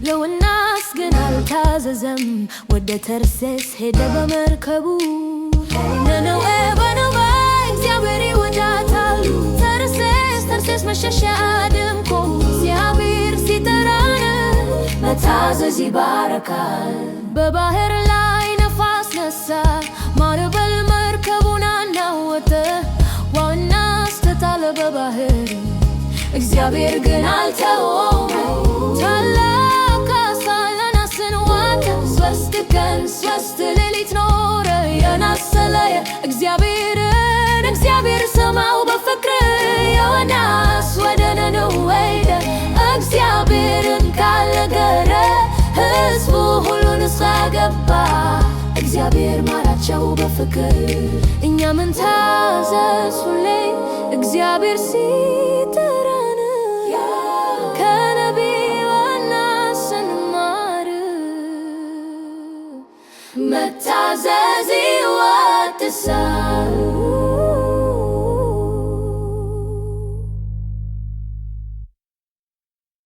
ለዮናስ ግን አልታዘዘም ወደ ተርሴስ ሄደ በመርከቡ ነነዌ እግዚአብሔር ይወዳታል ተርሴስ መሸሸጊያ ድንኳን እግዚአብሔር ሲጠራን መታዘዝ ይባረካል በባህር ላይ ነፋስ ነሳ ማዕበል መርከቡን አናወጠ ዮናስ ተጣለ በባህር እግዚአብሔር ግን አልተወውም ታላቅ ዓሣ ዮናስን ዋጠ 3 ቀን 3 ሌሊት ኖረ ዮናስ ጸለየ እግዚአብሔር ሰማው በፍቅር ዮናስ ወደ ነነዌ ሄደ እግዚአብሔርን ቃል ነገረ ሕዝቡ ሁሉ ንስሐ ገባ እግዚአብሔር ማራቸው በፍቅር እኛም እንታዘዝ ሁሌ እግዚአብሔር ሲጠራን ከነቢዩ ዮናስ እንማር መታዘዝ ይወድሳል